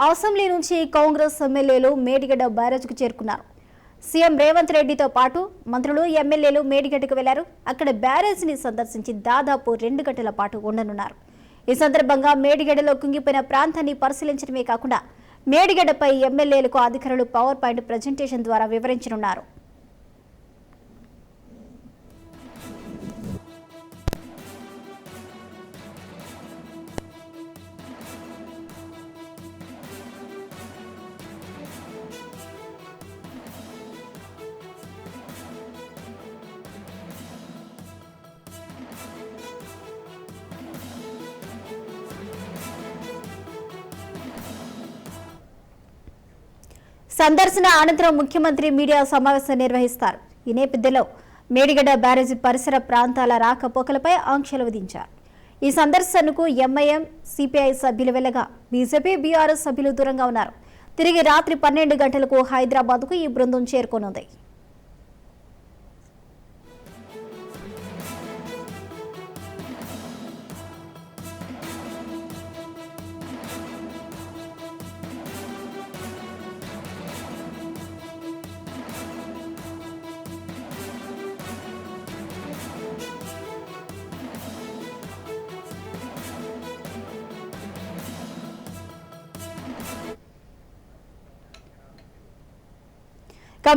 Assembly నుంచి కాంగ్రెస్ ఎమ్మెల్యేలు మేడిగడ్డ బ్యారేజ్కు చేరుకున్నారు. సీఎం రేవంత్ రెడ్డితో పాటు మంత్రులు ఎమ్మెల్యేలు మేడిగడ్డకు వెళ్లారు. అక్కడ బ్యారేజ్ని సందర్శించి దాదాపు 2 గంటల పాటు ఉండనున్నారు. ఈ సందర్భంగా మేడిగడ్డలో కుంగిపోయిన ప్రాంతాన్ని పరిశీలించడమే కాకుండా మేడిగడ్డపై ఎమ్మెల్యేలకు అధికారులు పవర్ పాయింట్ ప్రజెంటేషన్ ద్వారా వివరించనున్నారు. సందర్శన అనంతరం ముఖ్యమంత్రి మీడియా సమావేశం నిర్వహిస్తారు. ఈ నేపథ్యంలో మేడిగడ్డ బ్యారేజీ పరిసర ప్రాంతాల రాకపోకలపై ఆంక్షలు విధించారు. ఈ సందర్శనకు ఎంఐఎం, సిపిఐ సభ్యులు వెళ్లగా బీజేపీ, బీఆర్ఎస్ సభ్యులు దూరంగా ఉన్నారు. తిరిగి రాత్రి 12 గంటలకు హైదరాబాద్కు ఈ బృందం చేరుకోనుంది.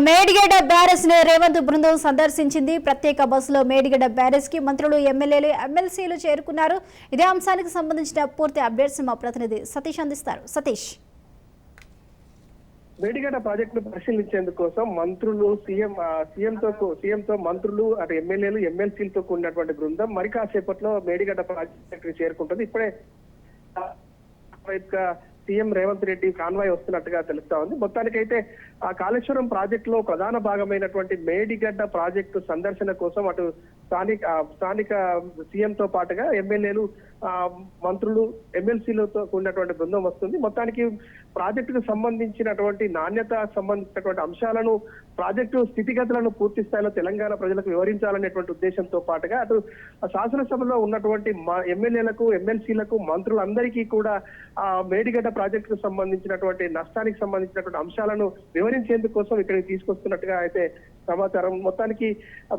మేడిగడ్డ బ్యారేజ్ ను రేవంత్ బృందం సందర్శించింది. ప్రత్యేక బస్సులో మేడిగడ్డ బ్యారేజ్ కి మంత్రులు, ఎమ్మెల్యేలు, ఎమ్మెల్సీలు చేరుకున్నారు. ఇదే అంశానికి సంబంధించిన పూర్తి అప్డేట్స్ మా ప్రతినిధి సతీష్ అందిస్తారు. సతీష్, మేడిగడ్డ ప్రాజెక్టును పరిశీలించేందుకోసం మంత్రులు, సీఎంతో మంత్రులు, అటు ఎమ్మెల్యేలు, ఎమ్మెల్సీలతో కూడినటువంటి బృందం మరి కాసేపట్లో మేడిగడ్డ ప్రాజెక్టు చేరుకుంటుంది. ఇప్పుడే సీఎం రేవంత్ రెడ్డి కాన్వాయ్ వస్తున్నట్టుగా తెలుస్తా ఉంది. మొత్తానికైతే ఆ కాళేశ్వరం ప్రాజెక్టులో ప్రధాన భాగమైనటువంటి మేడిగడ్డ ప్రాజెక్టు సందర్శన కోసం అటు స్థానిక సీఎంతో పాటుగా ఎమ్మెల్యేలు, మంత్రులు, ఎమ్మెల్సీలతో కూడినటువంటి బృందం వస్తుంది. మొత్తానికి ప్రాజెక్టుకు సంబంధించినటువంటి నాణ్యత సంబంధించినటువంటి అంశాలను, ప్రాజెక్టు స్థితిగతులను పూర్తి స్థాయిలో తెలంగాణ ప్రజలకు వివరించాలనేటువంటి ఉద్దేశంతో పాటుగా అటు శాసనసభలో ఉన్నటువంటి ఎమ్మెల్యేలకు, ఎమ్మెల్సీలకు, మంత్రులందరికీ కూడా మేడిగడ్డ ప్రాజెక్టుకు సంబంధించినటువంటి నష్టానికి సంబంధించినటువంటి అంశాలను వివరించేందుకు కోసం ఇక్కడికి తీసుకొస్తున్నట్టుగా అయితే సమాచారం. మొత్తానికి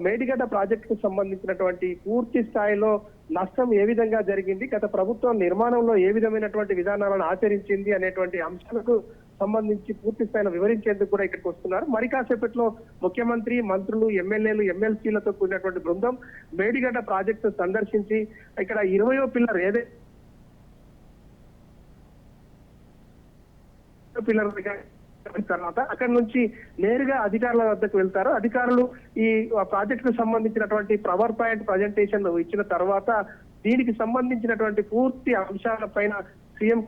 మేడిగడ్డ ప్రాజెక్టుకు సంబంధించినటువంటి పూర్తి స్థాయిలో నష్టం ఏ విధంగా జరిగింది, గత ప్రభుత్వం నిర్మాణంలో ఏ విధమైనటువంటి విధానాలను ఆచరించింది అనేటువంటి అంశాలకు సంబంధించి పూర్తి స్థాయిలో వివరించేందుకు కూడా ఇక్కడికి వస్తున్నారు. మరి కాసేపట్లో ముఖ్యమంత్రి, మంత్రులు, ఎమ్మెల్యేలు, ఎమ్మెల్సీలతో కూడినటువంటి బృందం మేడిగడ్డ ప్రాజెక్టు సందర్శించి ఇక్కడ 20వ పిల్లర్ తర్వాత అక్కడి నుంచి నేరుగా అధికారుల వద్దకు వెళ్తారు. అధికారులు ఈ ప్రాజెక్టుకు సంబంధించినటువంటి పవర్ పాయింట్ ప్రజెంటేషన్ ఇచ్చిన తర్వాత దీనికి సంబంధించినటువంటి పూర్తి అంశాలపైన సీఎం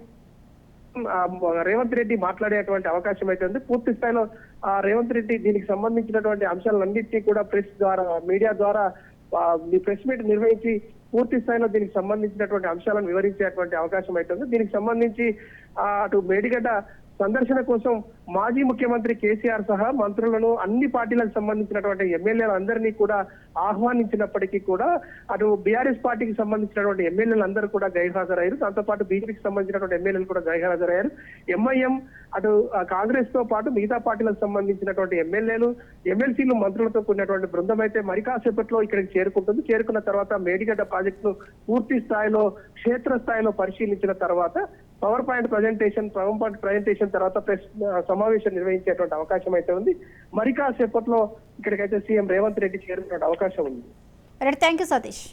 రేవంత్ రెడ్డి మాట్లాడేటువంటి అవకాశం అయితే ఉంది. పూర్తి స్థాయిలో రేవంత్ రెడ్డి దీనికి సంబంధించినటువంటి అంశాలన్నింటినీ కూడా మీడియా ద్వారా ప్రెస్ మీట్ నిర్వహించి పూర్తి స్థాయిలో దీనికి సంబంధించినటువంటి అంశాలను వివరించేటువంటి అవకాశం అయితే ఉంది. దీనికి సంబంధించి అటు మేడిగడ్డ సందర్శన కోసం మాజీ ముఖ్యమంత్రి కేసీఆర్ సహా మంత్రులను, అన్ని పార్టీలకు సంబంధించినటువంటి ఎమ్మెల్యేలు అందరినీ కూడా ఆహ్వానించినప్పటికీ కూడా అటు బీఆర్ఎస్ పార్టీకి సంబంధించినటువంటి ఎమ్మెల్యేలు అందరూ కూడా గైర్హాజరయ్యారు. దాంతో పాటు బీజేపీకి సంబంధించినటువంటి ఎమ్మెల్యేలు కూడా గైర్హాజరయ్యారు. ఎంఐఎం, అటు కాంగ్రెస్ తో పాటు మిగతా పార్టీలకు సంబంధించినటువంటి ఎమ్మెల్యేలు, ఎమ్మెల్సీలు, మంత్రులతో కూడినటువంటి బృందం అయితే మరి కాసేపట్లో ఇక్కడికి చేరుకుంటుంది. చేరుకున్న తర్వాత మేడిగడ్డ ప్రాజెక్టును పూర్తి స్థాయిలో, క్షేత్రస్థాయిలో పరిశీలించిన తర్వాత పవర్ పాయింట్ ప్రజెంటేషన్ తర్వాత ప్రెస్ సమావేశం నిర్వహించేటువంటి అవకాశం అయితే ఉంది. మరి కాసేపట్లో ఇక్కడికైతే సీఎం రేవంత్ రెడ్డి చేరుకునే అవకాశం ఉంది. Thank you Satish.